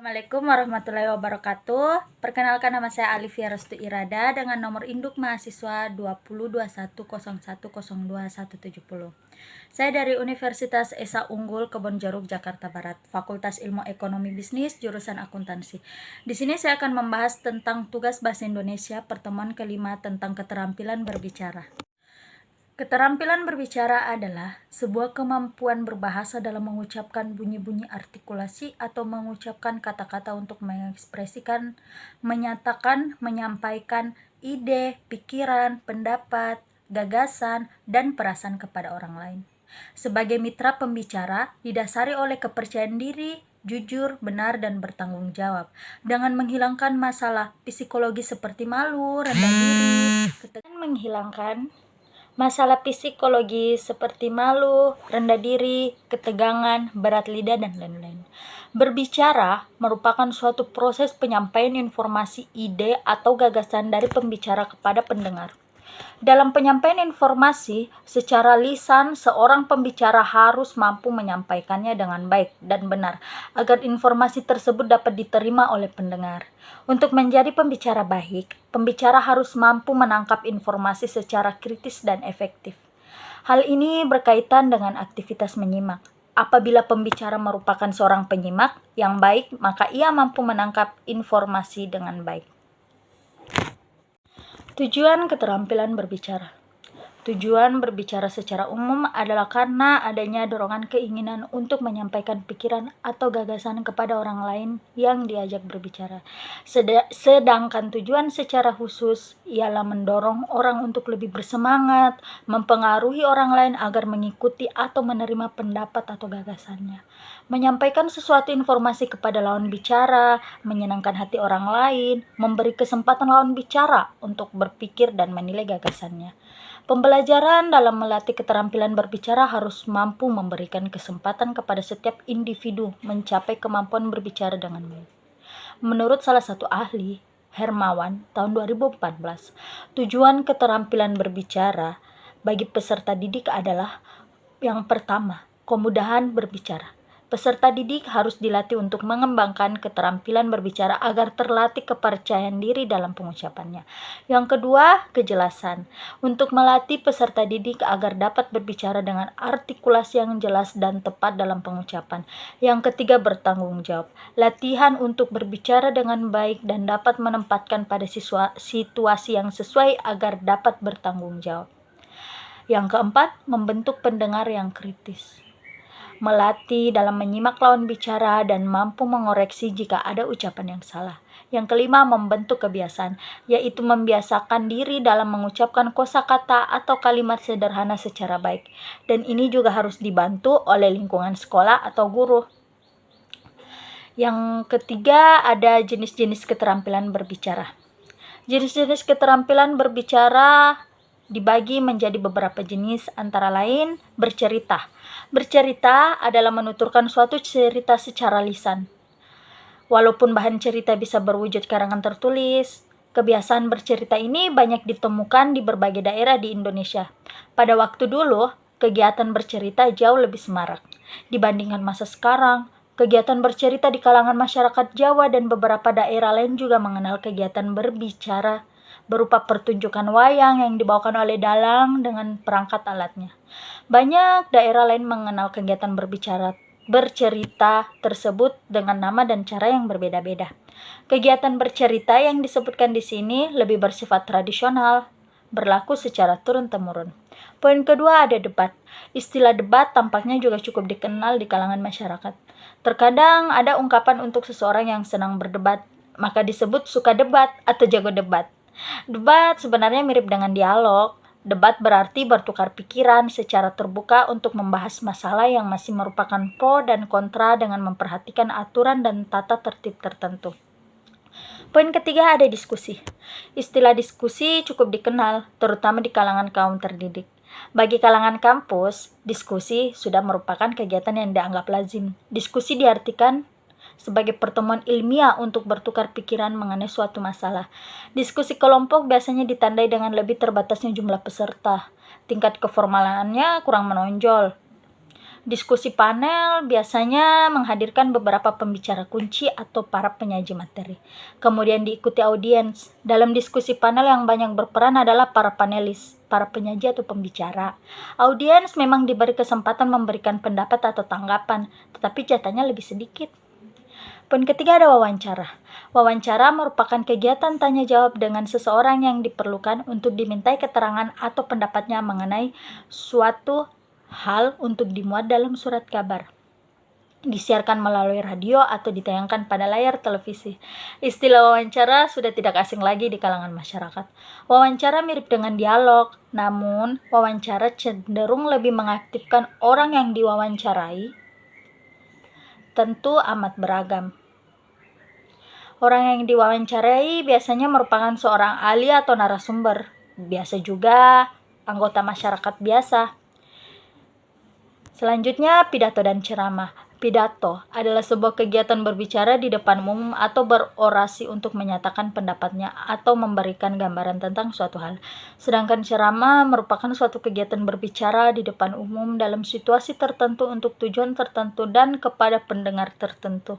Assalamualaikum warahmatullahi wabarakatuh. Perkenalkan, nama saya Alivia Restu Irada dengan nomor induk mahasiswa 2021010270. Saya dari Universitas Esa Unggul Kebonjeruk, Jakarta Barat, Fakultas Ilmu Ekonomi Bisnis, jurusan akuntansi. Di sini saya akan membahas tentang tugas bahasa Indonesia pertemuan kelima tentang keterampilan berbicara. Keterampilan berbicara adalah sebuah kemampuan berbahasa dalam mengucapkan bunyi-bunyi artikulasi atau mengucapkan kata-kata untuk mengekspresikan, menyatakan, menyampaikan ide, pikiran, pendapat, gagasan, dan perasaan kepada orang lain. Sebagai mitra pembicara, didasari oleh kepercayaan diri, jujur, benar, dan bertanggung jawab, dengan menghilangkan masalah psikologi seperti malu, rendah diri, menghilangkan masalah psikologi seperti malu, rendah diri, ketegangan, berat lidah, dan lain-lain. Berbicara merupakan suatu proses penyampaian informasi, ide, atau gagasan dari pembicara kepada pendengar. Dalam penyampaian informasi secara lisan, seorang pembicara harus mampu menyampaikannya dengan baik dan benar agar informasi tersebut dapat diterima oleh pendengar. Untuk menjadi pembicara baik, pembicara harus mampu menangkap informasi secara kritis dan efektif. Hal ini berkaitan dengan aktivitas menyimak. Apabila pembicara merupakan seorang penyimak yang baik, maka ia mampu menangkap informasi dengan baik. Tujuan keterampilan berbicara. Tujuan berbicara secara umum adalah karena adanya dorongan keinginan untuk menyampaikan pikiran atau gagasan kepada orang lain yang diajak berbicara. Sedangkan tujuan secara khusus ialah mendorong orang untuk lebih bersemangat, mempengaruhi orang lain agar mengikuti atau menerima pendapat atau gagasannya. Menyampaikan sesuatu informasi kepada lawan bicara, menyenangkan hati orang lain, memberi kesempatan lawan bicara untuk berpikir dan menilai gagasannya. Pembelajaran dalam melatih keterampilan berbicara harus mampu memberikan kesempatan kepada setiap individu mencapai kemampuan berbicara dengan baik. Menurut salah satu ahli, Hermawan, tahun 2014, tujuan keterampilan berbicara bagi peserta didik adalah yang pertama, kemudahan berbicara. Peserta didik harus dilatih untuk mengembangkan keterampilan berbicara agar terlatih kepercayaan diri dalam pengucapannya. Yang kedua, kejelasan. Untuk melatih peserta didik agar dapat berbicara dengan artikulasi yang jelas dan tepat dalam pengucapan. Yang ketiga, bertanggung jawab. Latihan untuk berbicara dengan baik dan dapat menempatkan pada situasi yang sesuai agar dapat bertanggung jawab. Yang keempat, membentuk pendengar yang kritis. Melatih dalam menyimak lawan bicara dan mampu mengoreksi jika ada ucapan yang salah. Yang kelima, membentuk kebiasaan, yaitu membiasakan diri dalam mengucapkan kosakata atau kalimat sederhana secara baik. Dan ini juga harus dibantu oleh lingkungan sekolah atau guru. Yang ketiga, ada jenis-jenis keterampilan berbicara. Jenis-jenis keterampilan berbicara dibagi menjadi beberapa jenis, antara lain bercerita. Bercerita adalah menuturkan suatu cerita secara lisan. Walaupun bahan cerita bisa berwujud karangan tertulis, kebiasaan bercerita ini banyak ditemukan di berbagai daerah di Indonesia. Pada waktu dulu, kegiatan bercerita jauh lebih semarak dibandingkan masa sekarang. Kegiatan bercerita di kalangan masyarakat Jawa dan beberapa daerah lain juga mengenal kegiatan berbicara berupa pertunjukan wayang yang dibawakan oleh dalang dengan perangkat alatnya. Banyak daerah lain mengenal kegiatan bercerita tersebut dengan nama dan cara yang berbeda-beda. Kegiatan bercerita yang disebutkan di sini lebih bersifat tradisional, berlaku secara turun-temurun. Poin kedua, ada debat. Istilah debat tampaknya juga cukup dikenal di kalangan masyarakat. Terkadang ada ungkapan untuk seseorang yang senang berdebat, maka disebut suka debat atau jago debat. Debat sebenarnya mirip dengan dialog. Debat berarti bertukar pikiran secara terbuka untuk membahas masalah yang masih merupakan pro dan kontra dengan memperhatikan aturan dan tata tertib tertentu. Poin ketiga, ada diskusi. Istilah diskusi cukup dikenal, terutama di kalangan kaum terdidik. Bagi kalangan kampus, diskusi sudah merupakan kegiatan yang dianggap lazim. Diskusi diartikan sebagai pertemuan ilmiah untuk bertukar pikiran mengenai suatu masalah. Diskusi kelompok biasanya ditandai dengan lebih terbatasnya jumlah peserta. Tingkat keformalannya kurang menonjol. Diskusi panel biasanya menghadirkan beberapa pembicara kunci atau para penyaji materi. Kemudian diikuti audiens. Dalam diskusi panel yang banyak berperan adalah para panelis, para penyaji atau pembicara. Audiens memang diberi kesempatan memberikan pendapat atau tanggapan, tetapi jatahnya lebih sedikit. Poin ketiga ada wawancara. Wawancara merupakan kegiatan tanya jawab dengan seseorang yang diperlukan untuk dimintai keterangan atau pendapatnya mengenai suatu hal untuk dimuat dalam surat kabar. Disiarkan melalui radio atau ditayangkan pada layar televisi. Istilah wawancara sudah tidak asing lagi di kalangan masyarakat. Wawancara mirip dengan dialog, namun wawancara cenderung lebih mengaktifkan orang yang diwawancarai. Tentu amat beragam. Orang yang diwawancarai biasanya merupakan seorang ahli atau narasumber, biasa juga anggota masyarakat biasa. Selanjutnya, pidato dan ceramah. Pidato adalah sebuah kegiatan berbicara di depan umum atau berorasi untuk menyatakan pendapatnya atau memberikan gambaran tentang suatu hal. Sedangkan ceramah merupakan suatu kegiatan berbicara di depan umum dalam situasi tertentu untuk tujuan tertentu dan kepada pendengar tertentu.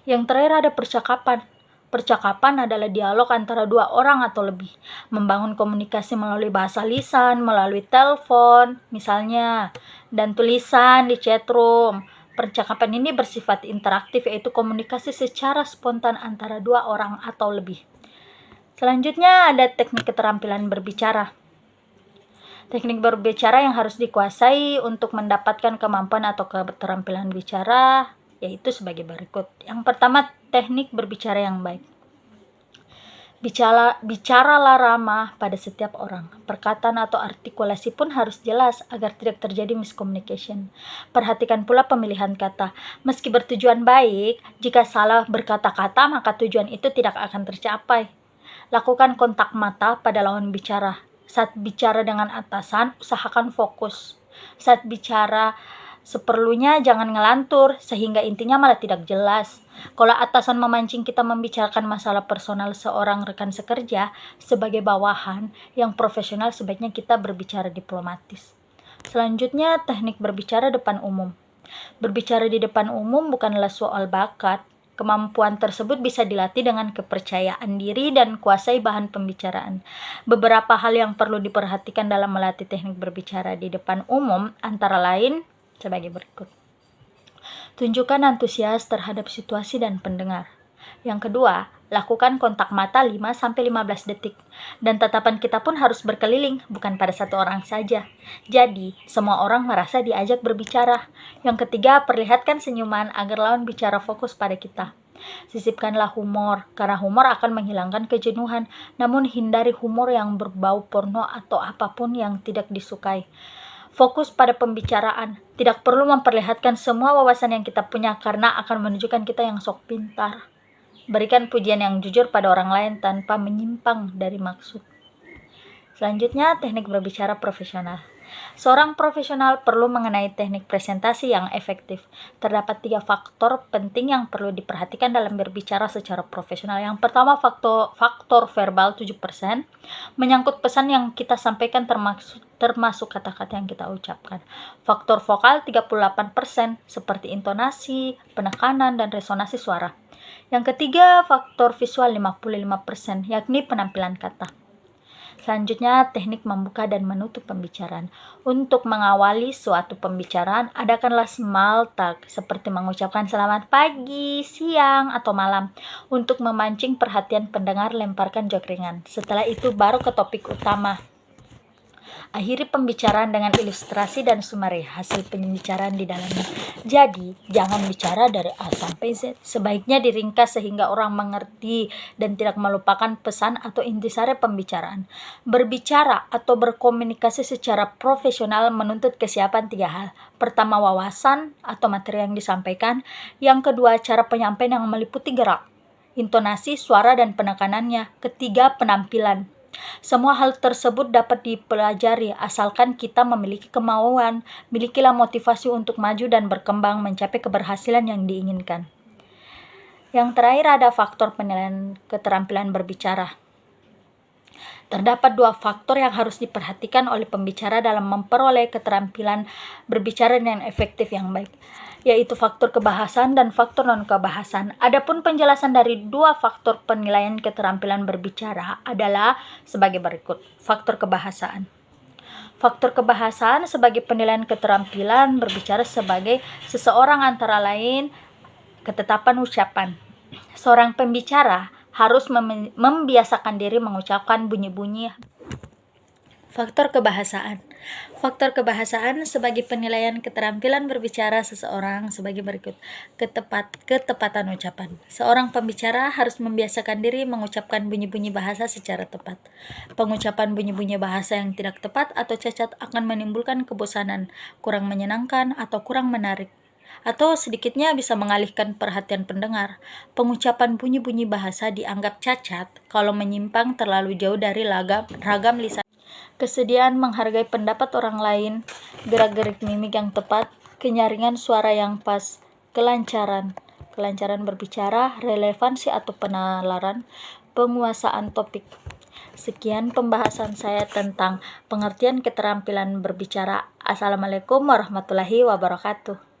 Yang terakhir ada percakapan. Percakapan adalah dialog antara dua orang atau lebih. Membangun komunikasi melalui bahasa lisan, melalui telepon, misalnya, dan tulisan di chatroom. Percakapan ini bersifat interaktif, yaitu komunikasi secara spontan antara dua orang atau lebih. Selanjutnya ada teknik keterampilan berbicara. Teknik berbicara yang harus dikuasai untuk mendapatkan kemampuan atau keterampilan bicara yaitu sebagai berikut. Yang pertama, teknik berbicara yang baik. Bicaralah ramah pada setiap orang. Perkataan atau artikulasi pun harus jelas agar tidak terjadi miscommunication. Perhatikan pula pemilihan kata. Meski bertujuan baik, jika salah berkata-kata maka tujuan itu tidak akan tercapai. Lakukan kontak mata pada lawan bicara. Saat bicara dengan atasan, usahakan fokus. Saat bicara seperlunya jangan ngelantur, sehingga intinya malah tidak jelas. Kalau atasan memancing kita membicarakan masalah personal seorang rekan sekerja, sebagai bawahan yang profesional sebaiknya kita berbicara diplomatis. Selanjutnya, teknik berbicara depan umum. Berbicara di depan umum bukanlah soal bakat. Kemampuan tersebut bisa dilatih dengan kepercayaan diri dan kuasai bahan pembicaraan. Beberapa hal yang perlu diperhatikan dalam melatih teknik berbicara di depan umum antara lain sebagai berikut. Tunjukkan antusias terhadap situasi dan pendengar. Yang kedua, lakukan kontak mata 5-15 detik. Dan tatapan kita pun harus berkeliling, bukan pada satu orang saja. Jadi, semua orang merasa diajak berbicara. Yang ketiga, perlihatkan senyuman agar lawan bicara fokus pada kita. Sisipkanlah humor, karena humor akan menghilangkan kejenuhan. Namun hindari humor yang berbau porno atau apapun yang tidak disukai. Fokus pada pembicaraan. Tidak perlu memperlihatkan semua wawasan yang kita punya karena akan menunjukkan kita yang sok pintar. Berikan pujian yang jujur pada orang lain tanpa menyimpang dari maksud. Selanjutnya, teknik berbicara profesional. Seorang profesional perlu mengenai teknik presentasi yang efektif. Terdapat 3 faktor penting yang perlu diperhatikan dalam berbicara secara profesional. Yang pertama, faktor verbal 7%, menyangkut pesan yang kita sampaikan termasuk kata-kata yang kita ucapkan. Faktor vokal 38%, seperti intonasi, penekanan, dan resonasi suara. Yang ketiga, faktor visual 55%, yakni penampilan kata. Selanjutnya, teknik membuka dan menutup pembicaraan. Untuk mengawali suatu pembicaraan, adakanlah small talk, seperti mengucapkan selamat pagi, siang, atau malam. Untuk memancing perhatian pendengar, lemparkan joke ringan. Setelah itu, baru ke topik utama. Akhiri pembicaraan dengan ilustrasi dan summary hasil pembicaraan di dalamnya. Jadi, jangan bicara dari A sampai Z. Sebaiknya diringkas sehingga orang mengerti dan tidak melupakan pesan atau intisari pembicaraan. Berbicara atau berkomunikasi secara profesional menuntut kesiapan 3 hal. Pertama, wawasan atau materi yang disampaikan. Yang kedua, cara penyampaian yang meliputi gerak, intonasi, suara, dan penekanannya. Ketiga, penampilan. Semua hal tersebut dapat dipelajari asalkan kita memiliki kemauan, milikilah motivasi untuk maju dan berkembang mencapai keberhasilan yang diinginkan. Yang terakhir ada faktor penilaian keterampilan berbicara. Terdapat dua faktor yang harus diperhatikan oleh pembicara dalam memperoleh keterampilan berbicara dengan efektif yang baik, yaitu faktor kebahasan dan faktor non-kebahasan. Adapun penjelasan dari dua faktor penilaian keterampilan berbicara adalah sebagai berikut. Faktor kebahasaan. Faktor kebahasaan sebagai penilaian keterampilan berbicara sebagai seseorang antara lain ketetapan ucapan. Seorang pembicara harus membiasakan diri mengucapkan bunyi-bunyi. Faktor kebahasaan. Faktor kebahasaan sebagai penilaian keterampilan berbicara seseorang sebagai berikut. Ketepatan ucapan. Seorang pembicara harus membiasakan diri mengucapkan bunyi-bunyi bahasa secara tepat. Pengucapan bunyi-bunyi bahasa yang tidak tepat atau cacat akan menimbulkan kebosanan, kurang menyenangkan, atau kurang menarik, atau sedikitnya bisa mengalihkan perhatian pendengar. Pengucapan bunyi-bunyi bahasa dianggap cacat kalau menyimpang terlalu jauh dari ragam lisan. Kesediaan menghargai pendapat orang lain, gerak-gerik mimik yang tepat, kenyaringan suara yang pas, kelancaran berbicara, relevansi atau penalaran, penguasaan topik. Sekian pembahasan saya tentang pengertian keterampilan berbicara. Assalamualaikum warahmatullahi wabarakatuh.